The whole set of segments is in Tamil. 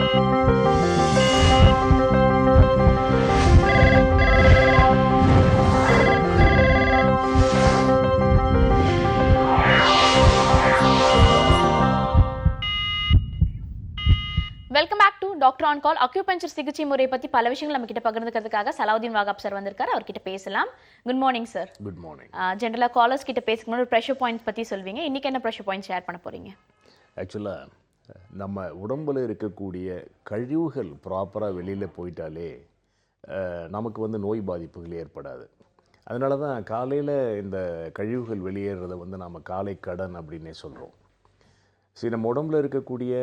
Welcome back to doctor on call. Acupuncture சிகிச்சை முறை பத்தி பல விஷயங்கள் நம்ம கிட்ட பகிர்ந்துக்கிறதுக்காக சலாவுதீன் வாகாப் சார் வந்திருக்காரு. அவர்கிட்ட பேசலாம். Good morning sir. Good morning. ஜென்ரலா காலர்ஸ் கிட்ட பேசுறதுக்கு முன்னாடி ப்ரெஷர் பாயிண்ட்ஸ் பத்தி சொல்வீங்க. இன்னைக்கு என்ன ப்ரெஷர் பாயிண்ட் ஷேர் பண்ண போறீங்க? ஆக்சுவலாக நம்ம உடம்புல இருக்கக்கூடிய கழிவுகள் ப்ராப்பராக வெளியில் போயிட்டாலே நமக்கு வந்து நோய் பாதிப்புகள் ஏற்படாது. அதனால தான் காலையில் இந்த கழிவுகள் வெளியேறதை வந்து நாம் காலை கடன் அப்படின்னே சொல்கிறோம். சரி, நம்ம உடம்புல இருக்கக்கூடிய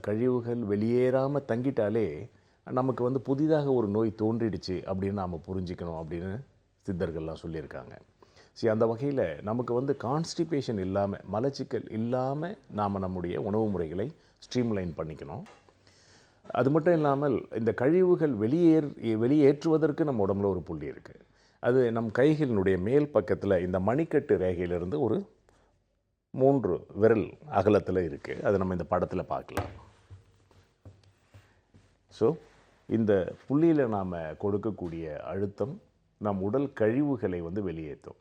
கழிவுகள் வெளியேறாமல் தங்கிட்டாலே நமக்கு வந்து புதிதாக ஒரு நோய் தோன்றிடுச்சு அப்படின்னு நாம் புரிஞ்சிக்கணும் அப்படின்னு சித்தர்கள்லாம் சொல்லியிருக்காங்க. சரி, அந்த வகையில் நமக்கு வந்து கான்ஸ்டிபேஷன் இல்லாமல், மலச்சிக்கல் இல்லாமல் நாம் நம்முடைய உணவு முறைகளை ஸ்ட்ரீம்லைன் பண்ணிக்கணும். அது மட்டும் இல்லாமல் இந்த கழிவுகள் வெளியேற்றுவதற்கு நம்ம உடம்புல ஒரு புள்ளி இருக்குது. அது நம் கைகளினுடைய மேல் பக்கத்தில் இந்த மணிக்கட்டு ரேகையிலிருந்து ஒரு 3 விரல் அகலத்தில் இருக்குது. அதை நம்ம இந்த படத்தில் பார்க்கலாம். ஸோ இந்த புள்ளியில் நாம் கொடுக்கக்கூடிய அழுத்தம் நம் உடல் கழிவுகளை வந்து வெளியேற்றும்.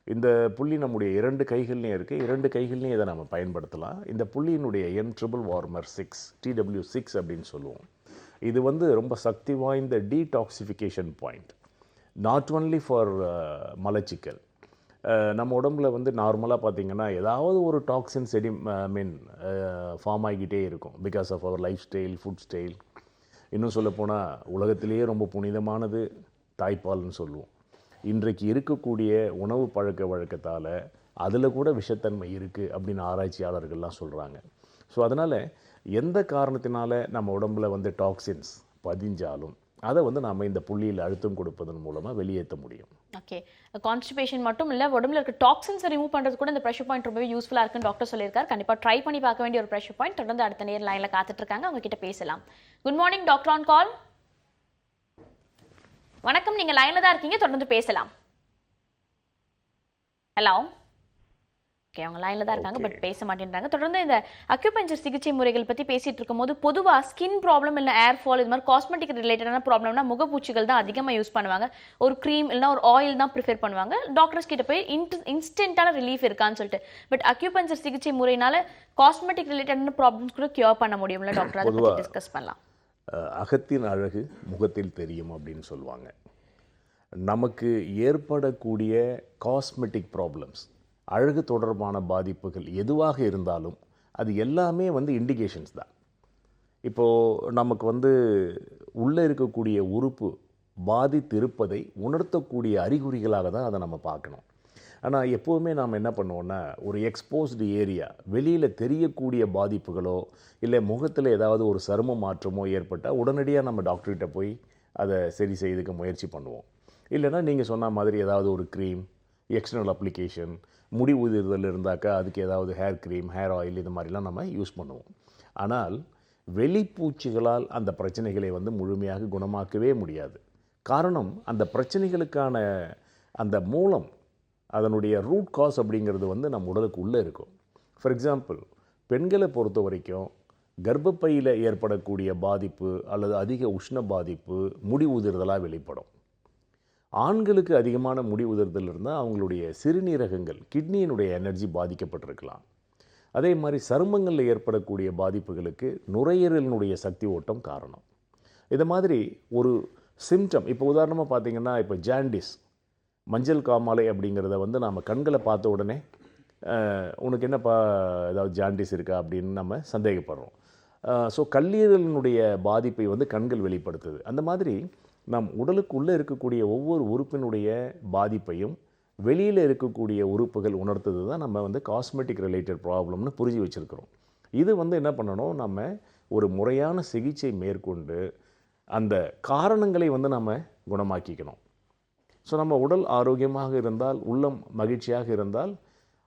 இந்த புள்ளி நம்முடைய 2 கைகள்லையும் இருக்குது. 2 கைகள்லையும் இதை நம்ம பயன்படுத்தலாம். இந்த புள்ளியினுடைய எண் ட்ரிபிள் வார்மர் 6, TW6 அப்படின்னு சொல்லுவோம். இது வந்து ரொம்ப சக்தி வாய்ந்த detoxification point. Not only for மலச்சிக்கல். நம்ம உடம்புல வந்து நார்மலாக பார்த்திங்கன்னா ஏதாவது ஒரு டாக்ஸின் ஃபார்ம் ஆகிக்கிட்டே இருக்கும். Because of our lifestyle, food style. இன்னும் சொல்லப்போனால் உலகத்திலேயே ரொம்ப புனிதமானது தாய்ப்பால்னு சொல்லுவோம். இன்றைக்கு இருக்கக்கூடிய உணவு பழக்க வழக்கத்தால் அதில் கூட விஷத்தன்மை இருக்குது அப்படின்னு ஆராய்ச்சியாளர்கள்லாம் சொல்கிறாங்க. ஸோ அதனால் எந்த காரணத்தினால நம்ம உடம்புல வந்து டாக்ஸின்ஸ் பதிஞ்சாலும் அதை வந்து நாம் இந்த புள்ளியில் அழுத்தம் கொடுப்பதன் மூலமாக வெளியேற்ற முடியும். ஓகே, கான்ஸ்டிபேஷன் மட்டும் இல்லை, உடம்புல இருக்க டாக்ஸின்ஸை ரிமூவ் பண்ணுறது கூட இந்த ப்ரெஷர் பாயிண்ட் ரொம்பவே யூஸ்ஃபுல்லாக இருக்குன்னு டாக்டர் சொல்லியிருக்காரு. கண்டிப்பாக ட்ரை பண்ணி பார்க்க வேண்டிய ஒரு ப்ரெஷர் பாயிண்ட். தொடர்ந்து அடுத்த நேர் லைனில் காத்துட்டு இருக்காங்க, அவங்க கிட்ட பேசலாம். குட் மார்னிங் டாக்டர் ஆன் கால். வணக்கம், நீங்கள் லைனில் தான் இருக்கீங்க, தொடர்ந்து பேசலாம். ஹலோ. ஓகே, அவங்க லைனில் தான் இருக்காங்க, பட் பேச மாட்டேன்றாங்க. தொடர்ந்து இந்த அக்யூபஞ்சர் சிகிச்சை முறைகள் பற்றி பேசிட்டு இருக்கும்போது பொதுவாக ஸ்கின் ப்ராப்ளம் இல்லை ஏர் ஃபால் இது மாதிரி காஸ்மெட்டிக் ரிலேட்டடான ப்ராப்ளம்னா முகப்பூச்சிகள் தான் அதிகமாக யூஸ் பண்ணுவாங்க. ஒரு க்ரீம் இல்லைனா ஒரு ஆயில் தான் ப்ரிஃபர் பண்ணுவாங்க. டாக்டர்ஸ் கிட்ட போய் இன்ஸ்டன்ட்டான ரிலீஃப் இருக்கான்னு சொல்லிட்டு. பட் அக்யூபஞ்சர் சிகிச்சை முறையினால காஸ்மெட்டிக் ரிலேட்டடான ப்ராப்ளம்ஸ் கூட கியூர் பண்ண முடியும்ல டாக்டர்? அதை பற்றி டிஸ்கஸ் பண்ணலாம். அகத்தின் அழகு முகத்தில் தெரியும் அப்படின்னு சொல்லுவாங்க. நமக்கு ஏற்படக்கூடிய காஸ்மெட்டிக் ப்ராப்ளம்ஸ், அழகு தொடர்பான பாதிப்புகள் எதுவாக இருந்தாலும் அது எல்லாமே வந்து இண்டிகேஷன்ஸ் தான். இப்போது நமக்கு வந்து உள்ளே இருக்கக்கூடிய உறுப்பு பாதித்திருப்பதை உணர்த்தக்கூடிய அறிகுறிகளாக தான் அதை நம்ம பார்க்கணும். ஆனால் எப்போவுமே நாம் என்ன பண்ணுவோன்னா, ஒரு எக்ஸ்போஸ்டு ஏரியா, வெளியில் தெரியக்கூடிய பாதிப்புகளோ இல்லை முகத்தில் ஏதாவது ஒரு சரும மாற்றமோ ஏற்பட்டால் உடனடியாக நம்ம டாக்டர்கிட்ட போய் அதை சரி செய்துக்க முயற்சி பண்ணுவோம். இல்லைனா நீங்கள் சொன்ன மாதிரி ஏதாவது ஒரு க்ரீம், எக்ஸ்டர்னல் அப்ளிகேஷன், முடி உதிர்தல் இருந்தாக்கா அதுக்கு ஏதாவது ஹேர் க்ரீம், ஹேர் ஆயில் இது மாதிரிலாம் நம்ம யூஸ் பண்ணுவோம். ஆனால் வெளிப்பூச்சிகளால் அந்த பிரச்சனைகளை வந்து முழுமையாக குணமாக்கவே முடியாது. காரணம், அந்த பிரச்சனைகளுக்கான அந்த மூலம், அதனுடைய ரூட் காஸ் அப்படிங்கிறது வந்து நம்ம உடலுக்கு உள்ளே இருக்கும். ஃபார் எக்ஸாம்பிள், பெண்களை பொறுத்த வரைக்கும் கர்ப்பப்பையில் ஏற்படக்கூடிய பாதிப்பு அல்லது அதிக உஷ்ண பாதிப்பு முடி உதிர்தலாக வெளிப்படும். ஆண்களுக்கு அதிகமான முடி உதிர்தல் இருந்தால் அவங்களுடைய சிறுநீரகங்கள், கிட்னியினுடைய எனர்ஜி பாதிக்கப்பட்டிருக்கலாம். அதே மாதிரி சருமங்களில் ஏற்படக்கூடிய பாதிப்புகளுக்கு நுரையீரலினுடைய சக்தி ஓட்டம் காரணம். இது மாதிரி ஒரு சிம்டம், இப்போ உதாரணமாக பார்த்திங்கன்னா, இப்போ ஜாண்டிஸ், மஞ்சள் காமாலை அப்படிங்கிறத வந்து நாம் கண்களை பார்த்த உடனே உனக்கு என்னப்பா ஏதாவது ஜாண்டிஸ் இருக்கா அப்படின்னு நம்ம சந்தேகப்படுறோம். ஸோ கல்லீரலினுடைய பாதிப்பை வந்து கண்கள் வெளிப்படுத்துது. அந்த மாதிரி நம் உடலுக்கு உள்ளே இருக்கக்கூடிய ஒவ்வொரு உறுப்பினுடைய பாதிப்பையும் வெளியில் இருக்கக்கூடிய உறுப்புகள் உணர்த்தது தான் நம்ம வந்து காஸ்மெட்டிக் ரிலேட்டட் ப்ராப்ளம்னு புரிஞ்சு வச்சுருக்கிறோம். இது வந்து என்ன பண்ணணும், நம்ம ஒரு முறையான சிகிச்சை மேற்கொண்டு அந்த காரணங்களை வந்து நம்ம குணமாக்கிக்கணும். ஸோ நம்ம உடல் ஆரோக்கியமாக இருந்தால், உள்ளம் மகிழ்ச்சியாக இருந்தால்,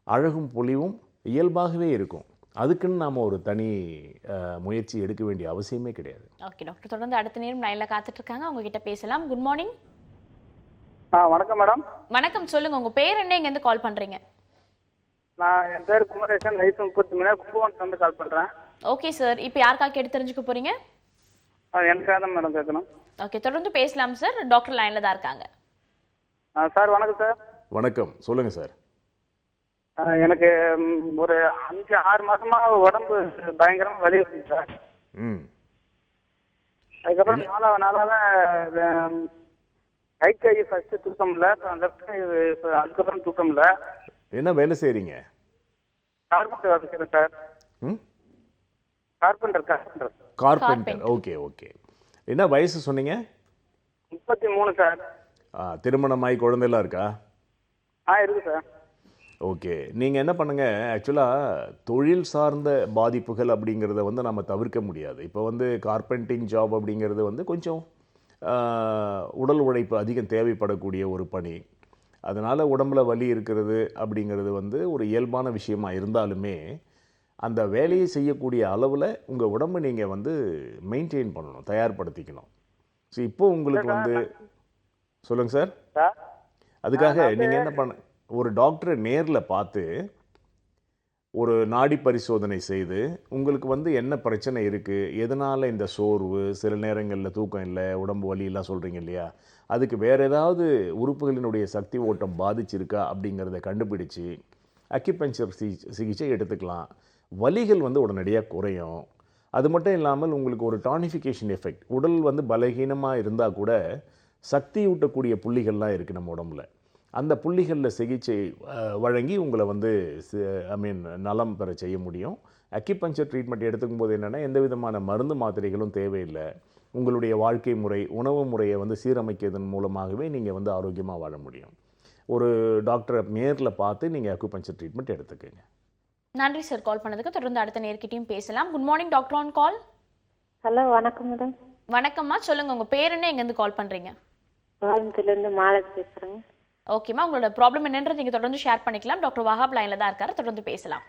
அழகும் பொலிவும் இயல்பாகவே இருக்கும். அதுக்குன்னு நாம் ஒரு தனி முயற்சி எடுக்க வேண்டிய அவசியமே கிடையாது. ஓகே டாக்டர், தொடர்ந்து அடுத்த நேரம் லைனில் காத்துட்ருக்காங்க, அவங்க கிட்ட பேசலாம். Good morning. வணக்கம் மேடம். வணக்கம், சொல்லுங்கள், உங்கள் பேர் என்ன, இங்கேருந்து கால் பண்ணுறீங்க? என் பேர் குமரேசன், வயசு 33, கும்பகோணத்துலேருந்து கால் பண்ணுறேன். ஓகே சார், இப்போ யாருக்காக கேட்டு தெரிஞ்சுக்க போகிறீங்க? எனக்காக தான் மேடம் கேட்கணும். ஓகே, தொடர்ந்து பேசலாம் சார். டாக்டர் லைன்ல தான் இருக்காங்க. சார் வணக்கம் சார். வணக்கம், சொல்லுங்கள் சார். எனக்கு ஒரு 5-6 மாசமா உடம்பு பயங்கரமா வலி இருக்குங்க சார். ம் அதுக்கப்புறம் நாளாக ரைட் கை ஃபர்ஸ்ட் தூக்கம் இல்லை, லெஃப்ட் கை அதுக்கப்புறம் தூக்கம் இல்லை. என்ன வேலை செய்கிறீங்க? கார்பெண்டர் வேலை செய்கிறேன் சார். ம் கார்பெண்டர். கார்பெண்டர். Okay okay. என்ன வயசு சொன்னீங்க? 33 சார். திருமணமாகி குழந்தைலாம் இருக்கா? இருக்கு சார். ஓகே, நீங்கள் என்ன பண்ணுங்கள், ஆக்சுவலாக தொழில் சார்ந்த பாதிப்புகள் அப்படிங்கிறத வந்து நம்ம தவிர்க்க முடியாது. இப்போ வந்து கார்பெண்டிங் ஜாப் அப்படிங்கிறது வந்து கொஞ்சம் உடல் உழைப்பு அதிகம் தேவைப்படக்கூடிய ஒரு பணி. அதனால் உடம்புல வலி இருக்கிறது அப்படிங்கிறது வந்து ஒரு இயல்பான விஷயமா இருந்தாலுமே அந்த வேலையை செய்யக்கூடிய அளவில் உங்கள் உடம்பை நீங்கள் வந்து மெயின்டைன் பண்ணணும், தயார்படுத்திக்கணும். ஸோ இப்போ உங்களுக்கு வந்து சொல்லுங்கள் சார். சார் அதுக்காக நீங்கள் என்ன பண்ண, ஒரு டாக்டரை நேரில் பார்த்து ஒரு நாடி பரிசோதனை செய்து உங்களுக்கு வந்து என்ன பிரச்சனை இருக்குது, எதனால் இந்த சோர்வு, சில நேரங்களில் தூக்கம் இல்லை, உடம்பு வலியெல்லாம் சொல்கிறீங்க இல்லையா, அதுக்கு வேறு ஏதாவது உறுப்புகளினுடைய சக்தி ஓட்டம் பாதிச்சிருக்கா அப்படிங்கிறத கண்டுபிடிச்சு அக்யூபஞ்சர் சிகிச்சை எடுத்துக்கலாம். வலிகள் வந்து உடனடியாக குறையும். அது மட்டும் இல்லாமல் உங்களுக்கு ஒரு டானிஃபிகேஷன் எஃபெக்ட், உடல் வந்து பலகீனமாக இருந்தால் கூட சக்தி ஊட்டக்கூடிய புள்ளிகள்லாம் இருக்குது நம்ம உடம்புல. அந்த புள்ளிகளில் சிகிச்சை வழங்கி உங்களை வந்து நலம் பெற செய்ய முடியும். அக்யூபஞ்சர் ட்ரீட்மெண்ட் எடுத்துக்கும் போது என்னென்னா எந்த விதமான மருந்து மாத்திரைகளும் தேவையில்லை. உங்களுடைய வாழ்க்கை முறை, உணவு முறையை வந்து சீரமைக்கிறதன் மூலமாகவே நீங்கள் வந்து ஆரோக்கியமாக வாழ முடியும். ஒரு டாக்டரை நேரில் பார்த்து நீங்கள் அக்யூபஞ்சர் ட்ரீட்மெண்ட் எடுத்துக்கோங்க. நன்றி சார் கால் பண்ணதுக்கு. தொடர்ந்து அடுத்த நேர்கிட்டையும் பேசலாம். Good morning doctor on call. Hello, வணக்கம் மேடம். வணக்கம்மா, சொல்லுங்க உங்க பேர் என்ன, எங்கேருந்து கால் பண்றீங்க? கோயம்புத்தூர்லேருந்து மாலதி பேசுகிறேங்க. ஓகேம்மா, உங்களோட ப்ராப்ளம் என்னன்றது நீங்க தொடர்ந்து ஷேர் பண்ணிக்கலாம். டாக்டர் வஹாப் லைன்ல தான் இருக்காரு, தொடர்ந்து பேசலாம்.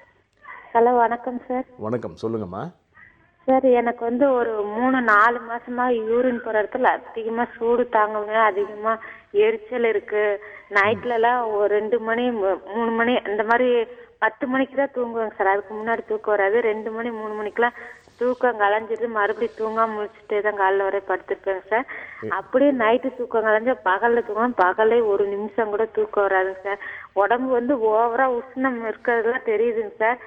ஹலோ, வணக்கம் சார். வணக்கம், சொல்லுங்கம்மா. சார், எனக்கு வந்து ஒரு 3-4 மாசமா யூரின் போகிற இடத்துல அதிகமாக சூடு தாங்குங்க, அதிகமாக எரிச்சல் இருக்கு. நைட்லலாம் ஒரு 2 மணி 3 மணி அந்த மாதிரி 10 மணிக்கு தான் தூங்குவேங்க சார். அதுக்கு முன்னாடி தூக்கம் வராது. 2 மணி 3 மணிக்கெலாம் தூக்கம் கலைஞ்சிட்டு மறுபடியும் தூங்காம முடிச்சுட்டே தான் காலைல வரை படுத்துருப்பேங்க சார். அப்படியே நைட்டு தூக்கம் கலைஞ்சா பகலில் தூங்காம பகலே ஒரு நிமிஷம் கூட தூக்கம் வராதுங்க சார். உடம்பு வந்து ஓவரா உஷ்ணம் இருக்கிறதுலாம் தெரியுதுங்க சார்.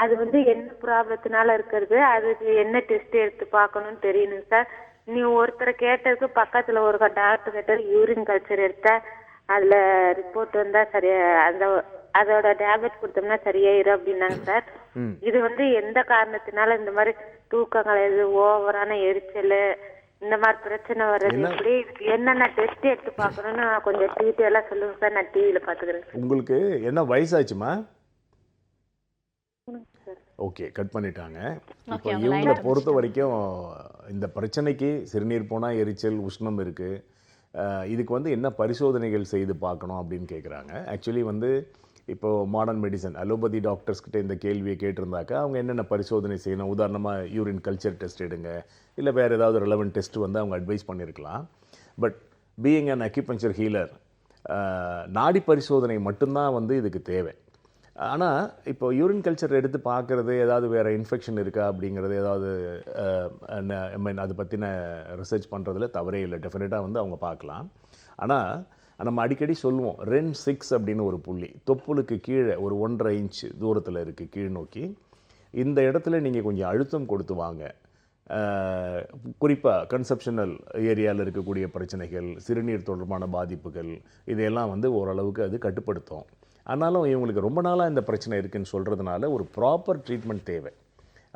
அது வந்து என்ன ப்ராப்ளத்தினால இருக்கிறது, அதுக்கு என்ன டெஸ்ட் எடுத்து பார்க்கணும்னு தெரியணுங்க சார். நீ ஒருத்தரை கேட்டதுக்கு பக்கத்தில் ஒரு டாக்டர் கேட்டார், யூரின் கல்ச்சர் எடுத்தா அதில் ரிப்போர்ட் வந்தால் சரியா அதோட டேப்லெட் கொடுத்தோம்னா சரியாயிரும் அப்படின்னாங்க சார். இது வந்து எந்த காரணத்தினால இந்த மாதிரி தூக்கம் கலையுது, ஓவரான எரிச்சல், இந்த மாதிரி பிரச்சனை வர்றது, இப்படி இதுக்கு என்னென்ன டெஸ்ட் எடுத்து பார்க்கணும்னு கொஞ்சம் டீட்டெயிலாக சொல்லுங்க சார். நான் டிவியில் பார்த்துக்கிறேன். உங்களுக்கு என்ன வயசாச்சுமா? ஓகே, கட் பண்ணிட்டாங்க. இப்போ இவங்களை பொறுத்த வரைக்கும் இந்த பிரச்சனைக்கு சிறுநீர் போனால் எரிச்சல், உஷ்ணம் இருக்குது. இதுக்கு வந்து என்ன பரிசோதனைகள் செய்து பார்க்கணும் அப்படின்னு கேட்குறாங்க. ஆக்சுவலி வந்து இப்போது மாடர்ன் மெடிசன் அலோபதி டாக்டர்ஸ்கிட்ட இந்த கேள்வியை கேட்டிருந்தாக்கா அவங்க என்னென்ன பரிசோதனை செய்யணும், உதாரணமாக யூரின் கல்ச்சர் டெஸ்ட் எடுங்க, இல்லை வேறு ஏதாவது ரெலவெண்ட் டெஸ்ட் வந்து அவங்க அட்வைஸ் பண்ணியிருக்கலாம். But being an acupuncture healer, நாடி பரிசோதனை மட்டும்தான் வந்து இதுக்கு தேவை. ஆனால் இப்போ யூரின் கல்ச்சர் எடுத்து பார்க்குறது, ஏதாவது வேறு இன்ஃபெக்ஷன் இருக்கா அப்படிங்கிறது, ஏதாவது அது பற்றின ரிசர்ச் பண்ணுறதுல தவறே இல்லை. டெஃபினட்டாக வந்து அவங்க பார்க்கலாம். ஆனால் நம்ம அடிக்கடி சொல்லுவோம், ரென் 6 அப்படின்னு ஒரு புள்ளி தொப்புளுக்கு கீழே ஒரு 1.5 இன்ச் தூரத்தில் இருக்குது கீழ் நோக்கி. இந்த இடத்துல நீங்கள் கொஞ்சம் அழுத்தம் கொடுத்து வாங்க. குறிப்பாக கன்செப்ஷனல் ஏரியாவில் இருக்கக்கூடிய பிரச்சனைகள், சிறுநீர் தொடர்பான பாதிப்புகள், இதையெல்லாம் வந்து ஓரளவுக்கு அது கட்டுப்படுத்தும். ஆனாலும் இவங்களுக்கு ரொம்ப நாளாக இந்த பிரச்சனை இருக்குதுன்னு சொல்கிறதுனால ஒரு ப்ராப்பர் ட்ரீட்மெண்ட் தேவை.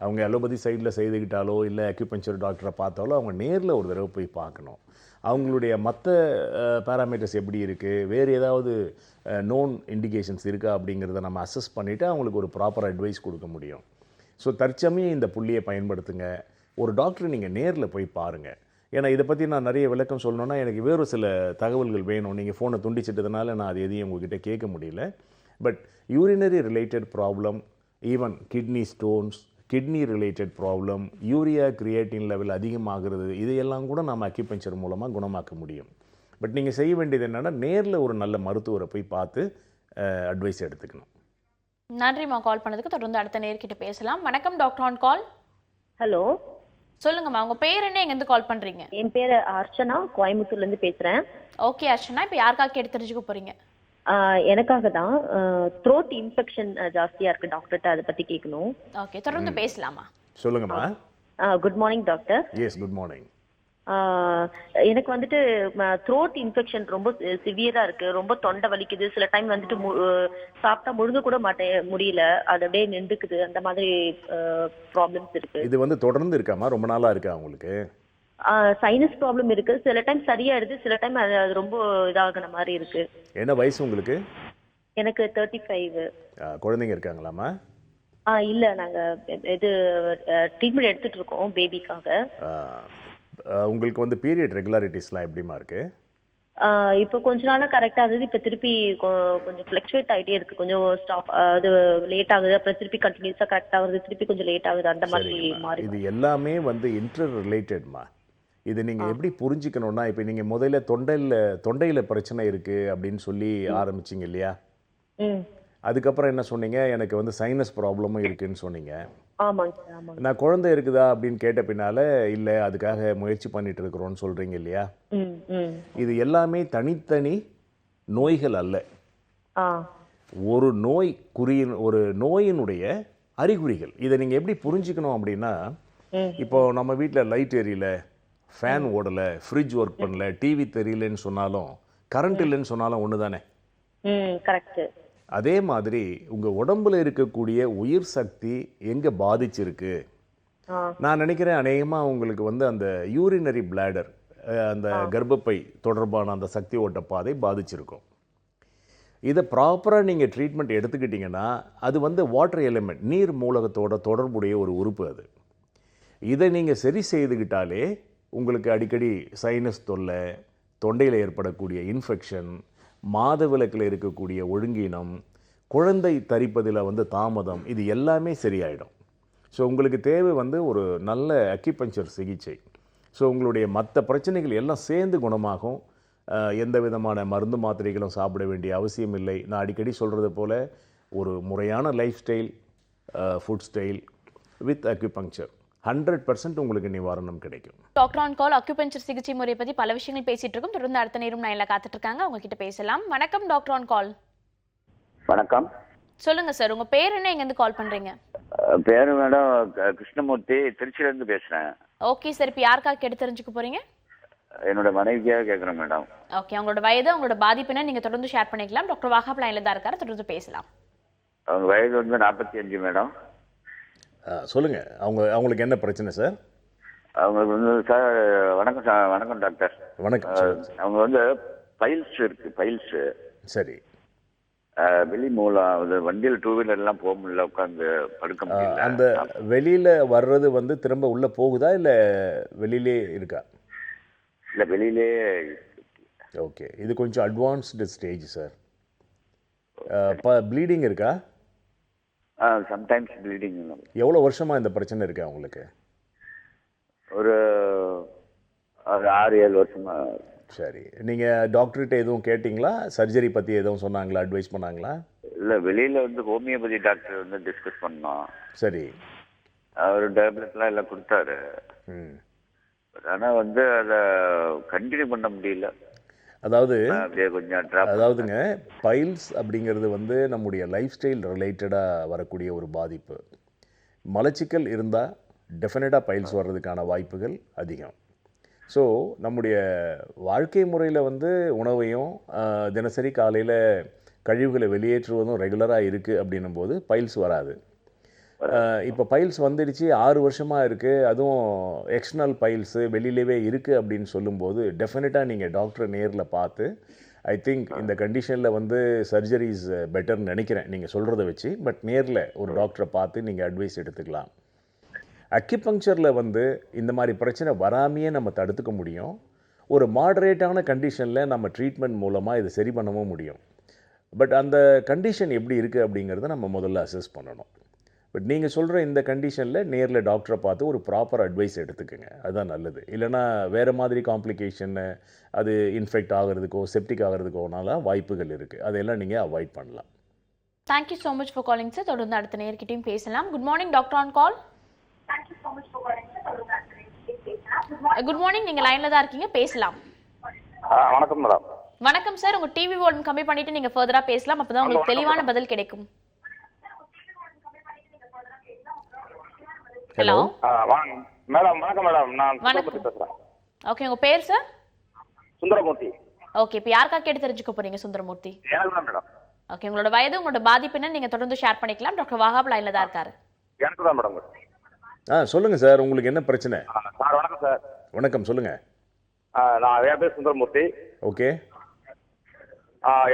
அவங்க அலோபதி சைடில் செய்துக்கிட்டாலோ இல்லை அக்யூபஞ்சர் டாக்டரை பார்த்தாலோ அவங்க நேரில் ஒரு தடவை போய் பார்க்கணும். அவங்களுடைய மற்ற பேராமீட்டர்ஸ் எப்படி இருக்குது, வேறு ஏதாவது நோன் இண்டிகேஷன்ஸ் இருக்கா அப்படிங்கிறத நம்ம அசஸ் பண்ணிவிட்டு அவங்களுக்கு ஒரு ப்ராப்பர் அட்வைஸ் கொடுக்க முடியும். ஸோ தற்சமயம் இந்த புள்ளியை பயன்படுத்துங்க. ஒரு டாக்டரை நீங்கள் நேரில் போய் பாருங்கள். ஏன்னா இதை பற்றி நான் நிறைய விளக்கம் சொல்லணுன்னா எனக்கு வேறு சில தகவல்கள் வேணும். நீங்கள் ஃபோனை துண்டிச்சிட்டதுனால நான் அது எதையும் உங்ககிட்ட கேட்க முடியல. But urinary related problem, even kidney stones, kidney related problem, urea creatine level அதிகமாகிறது, இதையெல்லாம் கூட நம்ம அக்யூபஞ்சர் மூலமாக குணமாக்க முடியும். பட் நீங்கள் செய்ய வேண்டியது என்னென்னா நேரில் ஒரு நல்ல மருத்துவரை போய் பார்த்து அட்வைஸ் எடுத்துக்கணும். நன்றிம்மா கால் பண்ணதுக்கு. தொடர்ந்து அடுத்த நேர்கிட்ட பேசலாம். வணக்கம் டாக்டர் ஆன் கால். ஹலோ, சொல்லுங்கம்மா, உங்க பேர் என்ன, எங்க இருந்து கால் பண்றீங்க? என் பேரு அர்ச்சனா, கோயம்புத்தூர்ல இருந்து பேசுறேன். ஓகே அர்ச்சனா, இப்போ யாருக்காக கேட்டு தெரிஞ்சுக்க போறீங்க? எனக்காக தான் த்ரோட் இன்ஃபெக்ஷன் ஜாஸ்தியா இருக்கு டாக்டர்கிட்ட, அதை பத்தி கேட்கணும். ஓகே, தொடர்ந்து பேசலாமா? சொல்லுங்கம்மா. Good morning doctor. Yes, good morning. எனக்கு வந்துட்டு த்ரோட் இன்ஃபெக்ஷன் ரொம்ப சிவியரா இருக்கு. ரொம்ப தொண்டை வலிக்குது. சில டைம் வந்துட்டு சாப்பிட்டா முழுங்க கூட முடியல, அது அப்படியே நின்றுக்குது. அந்த மாதிரி ப்ராப்ளம்ஸ் இருக்கு. இது வந்து தொடர்ந்து இருக்காமா, ரொம்ப நாளா இருக்கா உங்களுக்கு? சைனஸ் ப்ராப்ளம் இருக்கு. சில டைம் சரியாயிடுது, சில டைம் அது ரொம்ப இதாகின மாதிரி இருக்கு. என்ன வயசு உங்களுக்கு? எனக்கு 35. குழந்தைங்க இருக்காங்களாம்மா? இல்ல, நாங்க இது ட்ரீட்மெண்ட் எடுத்துட்டு இருக்கோம் பேபிக்காக. உங்களுக்கு வந்து பீரியட் ரெகுலாரிட்டிஸ்லாம் எப்படிமா இருக்கு? இப்போ கொஞ்ச நாளா கரெக்டா இருந்தது. இப்போ திருப்பி கொஞ்சம் ஃபிளக்சுவேட் ஆகிட்டே இருக்கு. கொஞ்சம் ஸ்டாப், அது லேட் ஆகுது, அப்புறம் திருப்பி கண்டினியூஸா கரெக்ட் ஆகுது, திருப்பி கொஞ்சம் லேட் ஆகுது, அந்த மாதிரி மாறி. இது எல்லாமே வந்து இன்டர் ரிலேட்டட்மா. இது நீங்கள் எப்படி புரிஞ்சுக்கணும்னா, இப்போ நீங்கள் முதல்ல தொண்டையில் பிரச்சனை இருக்குது அப்படின்னு சொல்லி ஆரம்பிச்சிங்க இல்லையா? அதுக்கப்புறம் என்ன சொன்னீங்க? எனக்கு வந்து சைனஸ் ப்ராப்ளமும் இருக்குன்னு சொன்னீங்க. ஆமாங்க சார், ஆமாங்க. நான் குழந்தை இருக்குதா அப்படின்னு கேட்ட பின்னால இல்லை, அதுக்காக முயற்சி பண்ணிட்டு இருக்கிறோன்னு சொல்கிறீங்க இல்லையா? இது எல்லாமே தனித்தனி நோய்கள் அல்ல. ஒரு ஒரு நோயினுடைய அறிகுறிகள். இதை நீங்கள் எப்படி புரிஞ்சுக்கணும் அப்படின்னா, இப்போ நம்ம வீட்டில் லைட் எரியல, ஃபேன் ஓடலை, ஃப்ரிட்ஜ் ஒர்க் பண்ணல, டிவி தெரியலன்னு சொன்னாலும், கரண்ட் இல்லைன்னு சொன்னாலும் ஒன்று தானே? கரெக்ட். அதே மாதிரி உங்கள் உடம்புல இருக்கக்கூடிய உயிர் சக்தி எங்கே பாதிச்சிருக்கு? நான் நினைக்கிறேன் அநேகமாக உங்களுக்கு வந்து அந்த யூரினரி பிளாடர், அந்த கர்ப்பப்பை தொடர்பான அந்த சக்தி ஓட்ட பாதை பாதிச்சிருக்கும். இதை ப்ராப்பராக நீங்கள் ட்ரீட்மெண்ட் எடுத்துக்கிட்டிங்கன்னா, அது வந்து வாட்டர் எலிமெண்ட், நீர் மூலகத்தோட தொடர்புடைய ஒரு உறுப்பு. அது இதை நீங்கள் சரி செய்துக்கிட்டாலே உங்களுக்கு அடிக்கடி சைனஸ் தொல்லை, தொண்டையில் ஏற்படக்கூடிய இன்ஃபெக்ஷன், மாதவிலக்கில் இருக்கக்கூடிய ஒழுங்கீனம், குழந்தை தரிப்பதில் வந்து தாமதம், இது எல்லாமே சரியாயிடும். ஸோ உங்களுக்கு தேவை வந்து ஒரு நல்ல அக்யூபஞ்சர் சிகிச்சை. ஸோ உங்களுடைய மற்ற பிரச்சனைகள் எல்லாம் சேர்ந்து குணமாகும். எந்த விதமான மருந்து மாத்திரைகளும் சாப்பிட வேண்டிய அவசியம் இல்லை. நான் அடிக்கடி சொல்கிறது போல் ஒரு முறையான life style, food style with acupuncture 100% உங்களுக்கு நிவாரணம் கிடைக்கும். டாக்டர் ஆன் கால் அக்யூபஞ்சர் சிகிச்சை முறையை பற்றி பல விஷயங்கள் பேசிட்டு இருக்கோம். தொடர்ந்து அடுத்த நேரம் லைன்ல காத்துட்டு இருக்காங்க, அவங்க கிட்ட பேசலாம். வணக்கம் டாக்டர் ஆன் கால். வணக்கம். சொல்லுங்க சார், உங்க பேர் என்ன, எங்க இருந்து கால் பண்றீங்க? பேரு மேடம் கிருஷ்ணமூர்த்தி, திருச்சியில இருந்து பேசுறேன். ஓகே சார், இப்போ யாருக்காக கேட்டு தெரிஞ்சுக்க போறீங்க? என்னோட மனைவிக்காக கேட்குறேன் மேடம். ஓகே, அவங்களோட வயது, அவங்களோட பாதிப்புனா நீங்க தொடர்ந்து ஷேர் பண்ணிக்கலாம். டாக்டர் வாஹாப் லைன்ல தான் இருக்காரு, தொடர்ந்து பேசலாம். அவங்க வயது வந்து 45 மேடம். சொல்லுங்கள், அவங்களுக்கு என்ன பிரச்சனை சார்? அவங்களுக்கு வந்து சார் வணக்கம் டாக்டர். வணக்கம். அவங்க வந்து பைல்ஸ் இருக்கு, பைல்ஸ். சரி. வெளி மூலம் வண்டியில் 2 வீலர்லாம் போக முடியல, உட்காந்து படுக்க முடியல. அந்த வெளியில் வர்றது வந்து திரும்ப உள்ளே போகுதா இல்லை வெளியிலே இருக்கா? இல்லை, வெளியிலே. ஓகே, இது கொஞ்சம் அட்வான்ஸ்டு ஸ்டேஜ் சார். ப்ளீடிங் இருக்கா? Sometimes bleeding. எவ்வளோ வருஷமாக இந்த பிரச்சனை இருக்கா உங்களுக்கு? ஒரு 6-7 வருஷமா. சரி, நீங்கள் டாக்டர்கிட்ட எதுவும் கேட்டிங்களா? சர்ஜரி பற்றி எதுவும் சொன்னாங்களா, அட்வைஸ் பண்ணாங்களா? இல்லை, வெளியில் வந்து ஹோமியோபதி டாக்டர் வந்து டிஸ்கஸ் பண்ணோம். சரி. அவர் டேப்லெட்லாம் எல்லாம் கொடுத்தாரு. ஆனால் வந்து அதை கண்டினியூ பண்ண முடியல. அதாவதுங்க, பைல்ஸ் அப்படிங்கிறது வந்து நம்முடைய லைஃப் ஸ்டைல் ரிலேட்டடாக வரக்கூடிய ஒரு பாதிப்பு. மலச்சிக்கல் இருந்தால் டெஃபினட்டாக பைல்ஸ் வர்றதுக்கான வாய்ப்புகள் அதிகம். ஸோ நம்முடைய வாழ்க்கை முறையில் வந்து உணவையும் தினசரி காலையில் கழிவுகளை வெளியேற்றுவதும் ரெகுலராக இருக்குது அப்படின்னும் போது பைல்ஸ் வராது. இப்போ பைல்ஸ் வந்துடுச்சு, 6 வருஷமாக இருக்குது, அதுவும் எக்ஸ்டர்னல் பைல்ஸு வெளியிலவே இருக்குது அப்படின்னு சொல்லும்போது டெஃபினட்டாக நீங்கள் டாக்டரை நேரில் பார்த்து, ஐ திங்க் இந்த கண்டிஷனில் வந்து சர்ஜரிஸ் பெட்டர்னு நினைக்கிறேன் நீங்கள் சொல்கிறத வச்சு. பட் நேரில் ஒரு டாக்டரை பார்த்து நீங்கள் அட்வைஸ் எடுத்துக்கலாம். அக்யூபங்க்சரில் வந்து இந்த மாதிரி பிரச்சனை வராமையே நம்ம தடுத்துக்க முடியும். ஒரு மாடரேட்டான கண்டிஷனில் நம்ம ட்ரீட்மெண்ட் மூலமாக இதை சரி பண்ணவும் முடியும். பட் அந்த கண்டிஷன் எப்படி இருக்குது அப்படிங்கிறத நம்ம முதல்ல அசஸ் பண்ணணும். பட் நீங்கள் சொல்கிற இந்த கண்டிஷனில் நேரில் டாக்டரை பார்த்து ஒரு ப்ராப்பர் அட்வைஸ் எடுத்துக்கோங்க, அதுதான் நல்லது. இல்லைனா வேறு மாதிரி காம்ப்ளிகேஷன்னு, அது இன்ஃபெக்ட் ஆகிறதுக்கோ செப்டிக் ஆகிறதுக்கோனால வாய்ப்புகள் இருக்குது. அதையெல்லாம் நீங்கள் அவாய்ட் பண்ணலாம். Thank you so much for calling sir. தொடர்ந்து அடுத்த நேர்கிட்டையும் பேசலாம். Good morning doctor on call. Good morning, நீங்க லைன்ல தான் இருக்கீங்க, பேசலாம். வணக்கம் மேடம். வணக்கம் சார், உங்க டிவி வால்யூம் கம்மி பண்ணிட்டு நீங்க ஃபர்தரா பேசலாம், அப்பதான் உங்களுக்கு தெளிவான பதில் கிடைக்கும். ஹலோ மேடம் வணக்கம் மேடம், நான் வணக்கம். சுந்தரமூர்த்தி பேசுறேன். ஓகே, உங்க பேர் சார்? சுந்தரமூர்த்தி. ஓகே, இப்போ யாருக்கா கேட்டு தெரிஞ்சுக்க போறீங்க சுந்தரமூர்த்தி? எனக்கு தான் மேடம். ஓகே, உங்களோட வயது, உங்களோட பாதிப்பு என்ன நீங்க தொடர்ந்து ஷேர் பண்ணிக்கலாம். டாக்டர் வஹாப் லைன்ல தான் இருக்காரு. எனக்கு தான் மேடம். சொல்லுங்கள் சார், உங்களுக்கு என்ன பிரச்சனை? சார் வணக்கம் சார். வணக்கம், சொல்லுங்கள். நான் என் பேர் சுந்தரமூர்த்தி. ஓகே.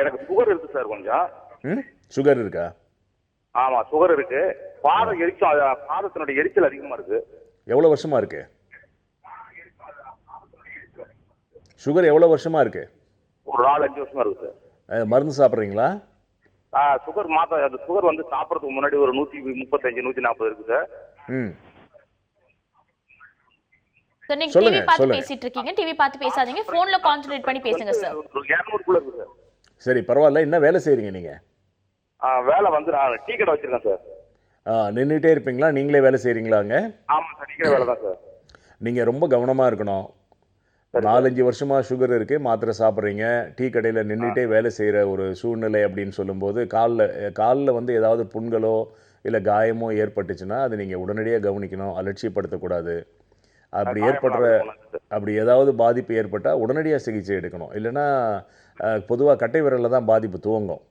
எனக்கு சுகர் இருக்கு சார் கொஞ்சம். சுகர் இருக்கா? ஆமா, சுகர் இருக்கு. பாதத்தினுடைய எரிச்சல் அதிகமா இருக்கு. எவ்வளோ வருஷமா இருக்கு சுகர்? எவ்வளோ வருஷமா இருக்கு? ஒரு 4-5 வருஷமா இருக்கு சார். மருந்து சாப்பிட்றீங்களா? சுகர் சுகர் வந்து சாப்பிட்றதுக்கு முன்னாடி ஒரு 135 140 இருக்கு சார். சார் நீங்க சொல்லுங்க, டிவி பார்த்து சொல்லுங்க. பேசிட்டு இருக்கீங்க, டிவி பார்த்து பேசாதீங்க, போன்ல கான்சென்ட்ரேட் பண்ணி பேசுங்க சார். 200 இருக்கு சார். சரி, பரவாயில்ல. என்ன வேலை செய்கிறீங்க நீங்கள்? வேலை வந்து நான் டீ கடை வச்சிருக்கேன் சார். நின்றுட்டே இருப்பீங்களா? நீங்களே வேலை செய்கிறீங்களாங்க? ஆமா சார், டீ கடை வேலை தான் சார். நீங்கள் ரொம்ப கவனமாக இருக்கணும். 4-5 வருஷமாக சுகர் இருக்குது, மாத்திரை சாப்பிட்றீங்க, டீ கடையில் நின்றுட்டே வேலை செய்கிற ஒரு சூழ்நிலை அப்படின்னு சொல்லும்போது காலில் வந்து ஏதாவது புண்களோ இல்லை காயமோ ஏற்பட்டுச்சுன்னா அது நீங்கள் உடனடியாக கவனிக்கணும், அலட்சியப்படுத்தக்கூடாது. அப்படி ஏதாவது பாதிப்பு ஏற்பட்டால் உடனடியாக சிகிச்சை எடுக்கணும். இல்லைன்னா பொதுவாக கட்டை விரலில் தான் பாதிப்பு துவங்கும்.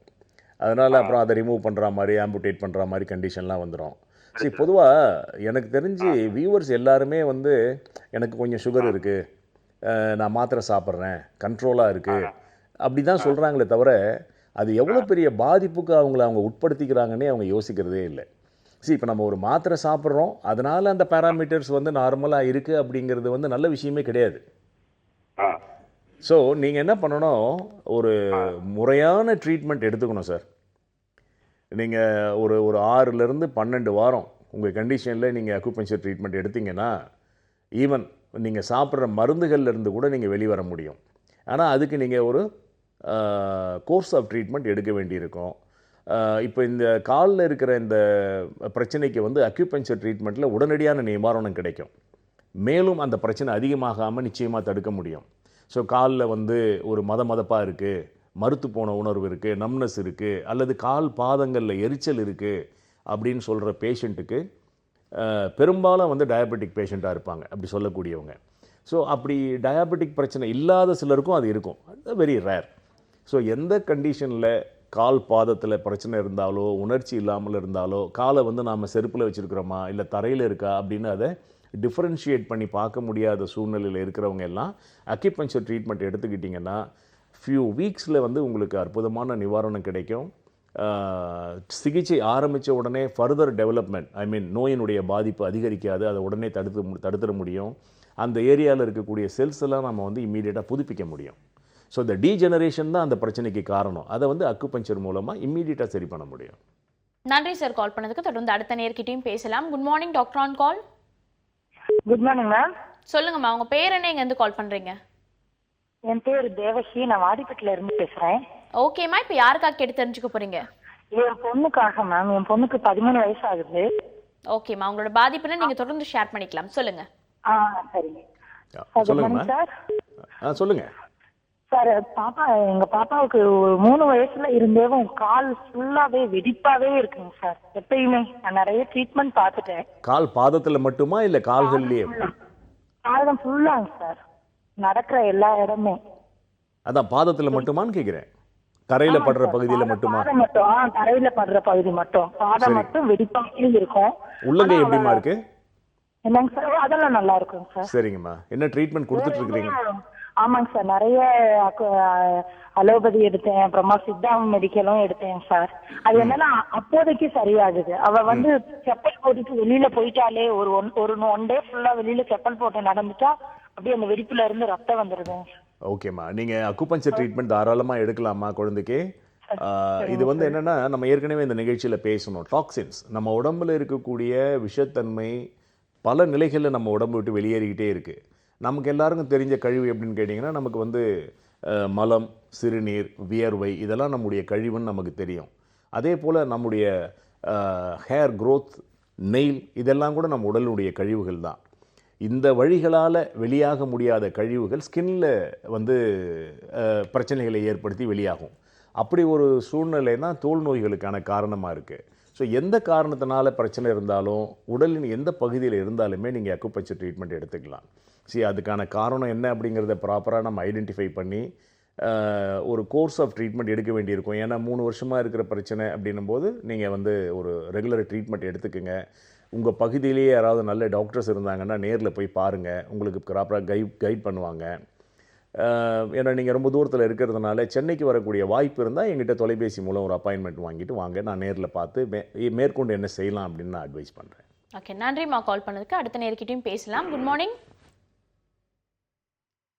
அதனால் அப்புறம் அதை ரிமூவ் பண்ணுற மாதிரி, ஆம்புடேட் பண்ணுற மாதிரி கண்டிஷன்லாம் வந்துடும். சரி, பொதுவாக எனக்கு தெரிஞ்சு வியூவர்ஸ் எல்லாருமே வந்து எனக்கு கொஞ்சம் சுகர் இருக்குது, நான் மாத்திரை சாப்பிட்றேன், கண்ட்ரோலாக இருக்குது அப்படி தான் சொல்கிறாங்களே தவிர அது எவ்வளோ பெரிய பாதிப்புக்கு அவங்க உட்படுத்திக்கிறாங்கன்னே அவங்க யோசிக்கிறதே இல்லை. சரி, இப்போ நம்ம ஒரு மாத்திரை சாப்பிட்றோம், அதனால் அந்த பேராமீட்டர்ஸ் வந்து நார்மலாக இருக்குது அப்படிங்கிறது வந்து நல்ல விஷயமே கிடையாது. ஸோ நீங்கள் என்ன பண்ணணும், ஒரு முறையான ட்ரீட்மெண்ட் எடுத்துக்கணும் சார். நீங்கள் ஒரு 6லேருந்து 12 வாரம் உங்கள் கண்டிஷனில் நீங்கள் அக்குபஞ்சர் ட்ரீட்மெண்ட் எடுத்தீங்கன்னா ஈவன் நீங்கள் சாப்பிட்ற மருந்துகள்லேருந்து கூட நீங்கள் வெளிவர முடியும். ஆனால் அதுக்கு நீங்கள் ஒரு கோர்ஸ் ஆஃப் ட்ரீட்மெண்ட் எடுக்க வேண்டியிருக்கும். இப்போ இந்த காலில் இருக்கிற இந்த பிரச்சனைக்கு வந்து அக்யூபஞ்சர் ட்ரீட்மெண்ட்டில் உடனடியான நிவாரணம் கிடைக்கும். மேலும் அந்த பிரச்சனை அதிகமாகாமல் நிச்சயமாக தடுக்க முடியும். ஸோ காலில் வந்து ஒரு மதப்பாக இருக்குது, மறுத்து போன உணர்வு இருக்குது, நம்னஸ் இருக்குது, அல்லது கால் பாதங்களில் எரிச்சல் இருக்குது அப்படின்னு சொல்கிற பேஷண்ட்டுக்கு பெரும்பாலும் வந்து டயபெட்டிக் பேஷண்ட்டாக இருப்பாங்க அப்படி சொல்லக்கூடியவங்க. ஸோ அப்படி டயபெட்டிக் பிரச்சனை இல்லாத சிலருக்கும் அது இருக்கும், அது வெரி ரேர். ஸோ எந்த கண்டிஷனில் கால் பாதத்தில் பிரச்சனை இருந்தாலோ, உணர்ச்சி இல்லாமல் இருந்தாலோ, காலை வந்து நாம் செருப்பில் வச்சுருக்கிறோமா இல்லை தரையில் இருக்கா அப்படின்னு அதை டிஃப்ரென்ஷியேட் பண்ணி பார்க்க முடியாத சூழ்நிலையில் இருக்கிறவங்க எல்லாம் அக்யூபஞ்சர் ட்ரீட்மெண்ட் எடுத்துக்கிட்டிங்கன்னா ஃபியூ வீக்ஸில் வந்து உங்களுக்கு அற்புதமான நிவாரணம் கிடைக்கும். சிகிச்சை ஆரம்பித்த உடனே ஃபர்தர் டெவலப்மெண்ட், நோயினுடைய பாதிப்பு அதிகரிக்காது, அதை உடனே தடுத்துட முடியும். அந்த ஏரியாவில் இருக்கக்கூடிய செல்ஸ் எல்லாம் நம்ம வந்து இம்மீடியட்டாக புதுப்பிக்க முடியும். ஸோ இந்த டீஜெனரேஷன் தான் அந்த பிரச்சனைக்கு காரணம். அதை வந்து அக்குபஞ்சர் மூலமாக இம்மீடியட்டாக சரி பண்ண முடியும். நன்றி சார் கால் பண்ணதுக்கு. தொடர்ந்து அடுத்த நேர்கிட்டையும் பேசலாம். Good morning, doctor on call. Good morning ma'am. சொல்லுங்கம்மா, உங்க பேர் என்ன, எங்க இருந்து கால் பண்றீங்க? என் பேர் தேவஸ்ரீ, நான் வாடிப்பட்டில இருந்து பேசுறேன். ஓகேம்மா, இப்போ யாருக்காக கேட்டு தெரிஞ்சுக்க போறீங்க? என் பொண்ணுக்காக மேம். என் பொண்ணுக்கு 13 வயசு ஆகுது. ஓகேம்மா, உங்களோட பாதிப்புனா நீங்க தொடர்ந்து ஷேர் பண்ணிக்கலாம், சொல்லுங்க. சரிங்க. சொல்லுங்க சார். சொல்லுங்க சார், எங்க பாப்பாவுக்கு 3 வயசுல இருந்தேவும் கால் ஃபுல்லாவே வெடிப்பாவே இருக்குங்க சார். எப்பயுமே நான் நிறைய ட்ரீட்மெண்ட் பார்த்துட்டேன். கால் பாதத்தில் மட்டுமா இல்லை கால்கள்லயே? பாதம் ஃபுல்லாங்க சார், நடக்கிற எல்லா இடமே. அதான் பாதத்தில் மட்டுமான்னு கேட்குறேன். தரையில் படுற பகுதியில் மட்டுமா? மட்டும் தரையில படுற பகுதி மட்டும், பாதம் மட்டும் வெடிப்பாவே இருக்கும். உள்ளங்கை எப்படிமா இருக்கு? என்னங்க சார்? அதெல்லாம் நல்லா இருக்குங்க சார். சரிங்கம்மா, என்ன ட்ரீட்மெண்ட் கொடுத்துட்டு இருக்கிறீங்க? ஆமாங்க சார், நிறைய அலோபதி எடுத்தேன், அப்புறமா சித்தா மெடிக்கலும் எடுத்தேன் சார். அது என்னன்னா அப்போதைக்கு சரியாகுது. அவ வந்து செப்பல் போட்டுட்டு வெளியில போயிட்டாலே ஒரு ஒன் டே ஃபுல்லா வெளியில செப்பல் போட்டு நடந்துட்டா அப்படியே அந்த வெடிப்புல இருந்து ரத்தம் வந்துருது. ஓகேம்மா, நீங்கள் அக்குபஞ்சர் ட்ரீட்மெண்ட் தாராளமாக எடுக்கலாமா குழந்தைக்கு? இது வந்து என்னென்னா, நம்ம ஏற்கனவே இந்த நிகழ்ச்சியில் பேசணும், டாக்ஸின்ஸ் நம்ம உடம்புல இருக்கக்கூடிய விஷத்தன்மை பல நிலைகளில் நம்ம உடம்பு விட்டு வெளியேறிக்கிட்டே இருக்குது. நமக்கு எல்லாருக்கும் தெரிஞ்ச கழிவு எப்படின்னு கேட்டிங்கன்னா, நமக்கு வந்து மலம், சிறுநீர், வியர்வை இதெல்லாம் நம்முடைய கழிவுன்னு நமக்கு தெரியும். அதே போல் நம்முடைய ஹேர் க்ரோத், நெயில் இதெல்லாம் கூட நம்ம உடலுடைய கழிவுகள் தான். இந்த வழிகளால் வெளியாக முடியாத கழிவுகள் ஸ்கின்ல வந்து பிரச்சனைகளை ஏற்படுத்தி வெளியாகும். அப்படி ஒரு சூழ்நிலை தான் தோல் நோய்களுக்கான காரணமாக இருக்குது. ஸோ எந்த காரணத்தினால பிரச்சனை இருந்தாலும் உடலின் எந்த பகுதியில் இருந்தாலுமே நீங்கள் அக்குபஞ்சர் ட்ரீட்மெண்ட் எடுத்துக்கலாம். அதுக்கான காரணம் என்ன அப்படிங்கிறத ப்ராப்பராக நம்ம ஐடென்டிஃபை பண்ணி ஒரு கோர்ஸ் ஆஃப் ட்ரீட்மெண்ட் எடுக்க வேண்டியிருக்கும். ஏன்னா 3 வருஷமாக இருக்கிற பிரச்சனை அப்படின்னும் போது நீங்கள் வந்து ஒரு ரெகுலர் ட்ரீட்மெண்ட் எடுத்துக்கோங்க. உங்கள் பகுதியிலேயே யாராவது நல்ல டாக்டர்ஸ் இருந்தாங்கன்னா நேரில் போய் பாருங்கள், உங்களுக்கு ப்ராப்பராக கைட் பண்ணுவாங்க. ஏன்னா நீங்கள் ரொம்ப தூரத்தில் இருக்கிறதுனால சென்னைக்கு வரக்கூடிய வாய்ப்பு இருந்தால் எங்கிட்ட தொலைபேசி மூலம் ஒரு அப்பாயின்மெண்ட் வாங்கிட்டு வாங்க, நான் நேரில் பார்த்து மேற்கொண்டு என்ன செய்யலாம் அப்படின்னு நான் அட்வைஸ் பண்ணுறேன். ஓகே, நன்றிம்மா கால் பண்ணதுக்கு. அடுத்த நேர்கிட்டையும் பேசலாம். Good morning.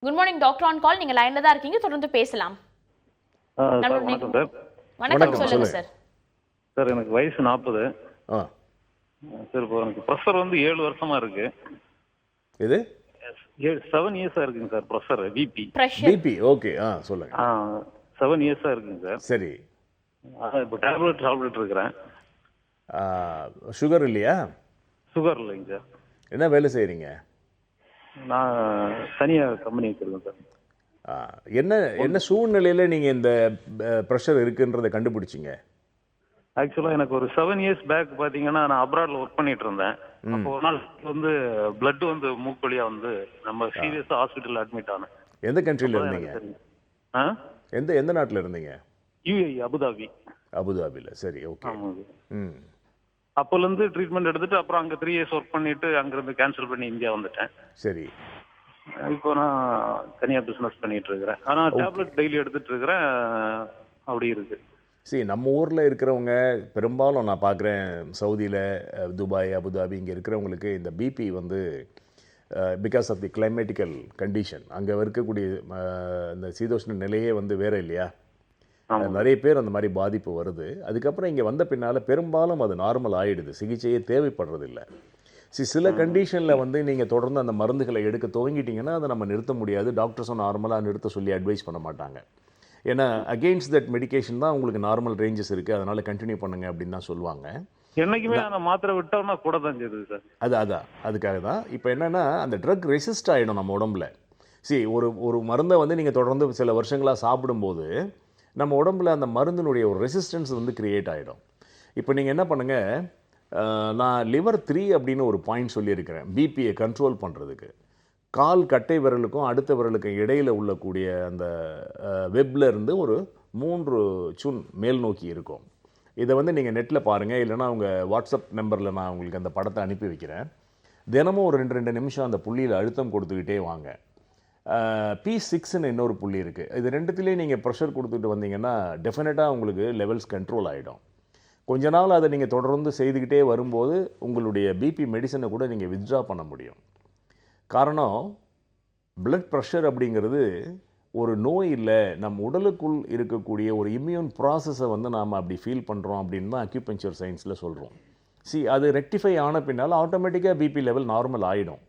Good morning doctor on கால். நீங்கள் லைனில் தான் இருக்கீங்க, தொடர்ந்து பேசலாம். வணக்கம் சார். வணக்கம், சொல்லுங்க சார். சார் எனக்கு வயசு 40. சார் இப்போ எனக்கு ப்ரெஷர் வந்து 7 வருஷமா இருக்கு. இது 7 இயர்ஸா இருக்குங்க சார். Pressure BP. ஓகே, சொல்லுங்க. 7 இயர்ஸா இருக்குங்க சார். சரி, இப்போ டேப்லெட் இருக்கிறேன். சுகர் இல்லையா? சுகர் இல்லைங்க சார். என்ன வேலை செய்கிறீங்க? நான் தனியாக கம்பெனி வச்சிருக்கேன் சார். என்ன சூழ்நிலையில் நீங்கள் இந்த ப்ரெஷர் இருக்குன்றதை கண்டுபிடிச்சிங்க? ஆக்சுவலாக எனக்கு ஒரு 7 இயர்ஸ் பேக் பார்த்தீங்கன்னா நான் அப்ராட்ல ஒர்க் பண்ணிட்டு இருந்தேன். அப்போ ஒரு நாள் வந்து பிளட் வந்து மூக்கு வழியா வந்து நம்ம சீரியஸா ஹாஸ்பிட்டல் அட்மிட் ஆனேன். எந்த கண்ட்ரியில் இருந்தீங்க? எந்த நாட்டில் இருந்தீங்க? UAE, Abu Dhabi. அபுதாபியில். சரி, ஓகே. அப்போலேருந்து ட்ரீட்மெண்ட் எடுத்துட்டு அப்புறம் அங்கே 3 இயர்ஸ் ஒர்க் பண்ணிட்டு அங்கேருந்து கேன்சல் பண்ணி இந்தியா வந்துட்டேன். சரி, இப்போ நான் தனியாக பிஸ்னஸ் பண்ணிட்டு இருக்கிறேன். ஆனால் டேப்லெட் டெய்லி எடுத்துட்டு இருக்கிறேன். அப்படி இருக்கு. நம்ம ஊரில் இருக்கிறவங்க பெரும்பாலும் நான் பார்க்குறேன், சவுதியில், துபாய், அபுதாபி இங்கே இருக்கிறவங்களுக்கு இந்த பிபி வந்து because of the climatical condition, அங்கே இருக்கக்கூடிய இந்த சீதோஷ்ண நிலையே வந்து வேறு இல்லையா, நிறைய பேர் அந்த மாதிரி பாதிப்பு வருது. அதுக்கப்புறம் இங்கே வந்த பின்னால் பெரும்பாலும் அது நார்மல் ஆகிடுது, சிகிச்சையே தேவைப்படுறதில்லை. சில கண்டிஷனில் வந்து நீங்கள் தொடர்ந்து அந்த மருந்துகளை எடுக்க துவங்கிட்டீங்கன்னா அதை நம்ம நிறுத்த முடியாது. டாக்டர்ஸும் நார்மலாக நிறுத்த சொல்லி அட்வைஸ் பண்ண மாட்டாங்க. ஏன்னா அகெயின்ஸ்ட் தட் மெடிகேஷன் தான் உங்களுக்கு நார்மல் ரேஞ்சஸ் இருக்குது, அதனால் கண்டினியூ பண்ணுங்க அப்படின்னு தான் சொல்லுவாங்க. என்னைக்குமே அந்த மாத்திரை விட்டோம்னா கூட தான் செய்யுது சார். அதுக்காக தான் இப்போ என்னென்னா அந்த ட்ரக் ரெசிஸ்ட் ஆகிடும் நம்ம உடம்புல. ஒரு மருந்தை வந்து நீங்கள் தொடர்ந்து சில வருஷங்களாக சாப்பிடும்போது நம்ம உடம்புல அந்த மருந்தினுடைய ஒரு ரெசிஸ்டன்ஸ் வந்து கிரியேட் ஆகிடும். இப்போ நீங்கள் என்ன பண்ணுங்கள், நான் liver 3 அப்படின்னு ஒரு பாயிண்ட் சொல்லியிருக்கிறேன் பிபியை கண்ட்ரோல் பண்ணுறதுக்கு. கால் கட்டை விரலுக்கும் அடுத்த விரலுக்கும் இடையில் உள்ளக்கூடிய அந்த வெப்பில் இருந்து ஒரு 3 சுன் மேல் நோக்கி இருக்கும். இதை வந்து நீங்கள் நெட்டில் பாருங்கள், இல்லைனா உங்கள் வாட்ஸ்அப் நம்பரில் நான் உங்களுக்கு அந்த படத்தை அனுப்பி வைக்கிறேன். தினமும் ஒரு 2 நிமிஷம் அந்த புள்ளியில் அழுத்தம் கொடுத்துக்கிட்டே வாங்க. P6ன்னு இன்னொரு புள்ளி இருக்குது. இது ரெண்டுத்துலேயும் நீங்கள் ப்ரெஷர் கொடுத்துட்டு வந்தீங்கன்னா டெஃபினட்டாக உங்களுக்கு லெவல்ஸ் கண்ட்ரோல் ஆகிடும். கொஞ்ச நாள் அதை நீங்கள் தொடர்ந்து செய்துக்கிட்டே வரும்போது உங்களுடைய பிபி மெடிசனை கூட நீங்கள் வித்ட்ரா பண்ண முடியும். காரணம், பிளட் ப்ரெஷர் அப்படிங்கிறது ஒரு நோய் இல்லை, நம் உடலுக்குள் இருக்கக்கூடிய ஒரு இம்யூன் ப்ராசஸை வந்து நாம் அப்படி ஃபீல் பண்ணுறோம் அப்படின்னு தான் அக்யூபஞ்சர் சயின்ஸில் சொல்கிறோம். அது ரெக்டிஃபை ஆன பின்னால் ஆட்டோமேட்டிக்காக பிபி லெவல் நார்மல் ஆகிடும்.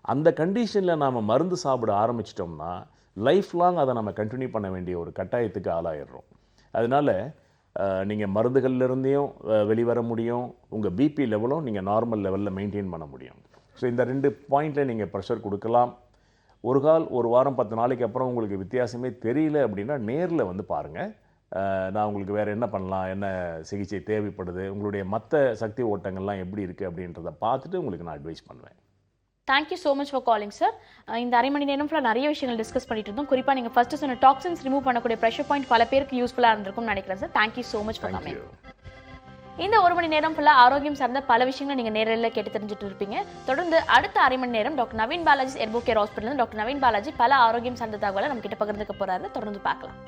அந்த கண்டிஷனில் நாம் மருந்து சாப்பிட ஆரம்பிச்சிட்டோம்னா லைஃப் லாங் அதை நம்ம கண்டினியூ பண்ண வேண்டிய ஒரு கட்டாயத்துக்கு ஆளாயிடுறோம். அதனால் நீங்கள் மருந்துகள்லேருந்தையும் வெளிவர முடியும், உங்கள் பிபி லெவலும் நீங்கள் நார்மல் லெவலில் மெயின்டைன் பண்ண முடியும். இந்த 2 பாயிண்டில் நீங்கள் ப்ரெஷர் கொடுக்கலாம். ஒரு வாரம் 10 நாளைக்கு அப்புறம் உங்களுக்கு வித்தியாசமே தெரியல அப்படின்னா நேரில் வந்து பாருங்கள். நான் உங்களுக்கு வேறு என்ன பண்ணலாம், என்ன சிகிச்சை தேவைப்படுது, உங்களுடைய மற்ற சக்தி ஓட்டங்கள்லாம் எப்படி இருக்குது அப்படின்றத பார்த்துட்டு உங்களுக்கு நான் அட்வைஸ் பண்ணுவேன். Thank you so much for calling sir. இந்த அரை மணி நேரம் ஃபுல்லாக நிறைய விஷயங்கள் டிஸ்கஸ் பண்ணிட்டு இருந்தோம். குறிப்பாக நீங்கள் ஃபர்ஸ்ட்டு சொன்ன டாக்ஸின்ஸ் ரிமூவ் பண்ணக்கூடிய ப்ரெஷர் பாயிண்ட் பல பேருக்கு யூஸ்ஃபுல்லாக இருந்திருக்கும்னு நினைக்கிறேன் sir. Thank you so much for coming. இந்த 1 மணி நேரம் ஃபுல்லாக ஆரோக்கியம் சார்ந்த பல விஷயங்களை நீங்கள் நேரில் கேட்டு தெரிஞ்சுட்டு இருப்பீங்க. தொடர்ந்து அடுத்த அரை மணி நேரம் டாக்டர் நவீன் பாலாஜி எர்போ care hospital doctor Naveen Balaji பல ஆரோக்கியம் சார்ந்த தகவலை நம்ம கிட்ட பகிர்ந்துக்க போறாரு. தொடர்ந்து பார்க்கலாம்.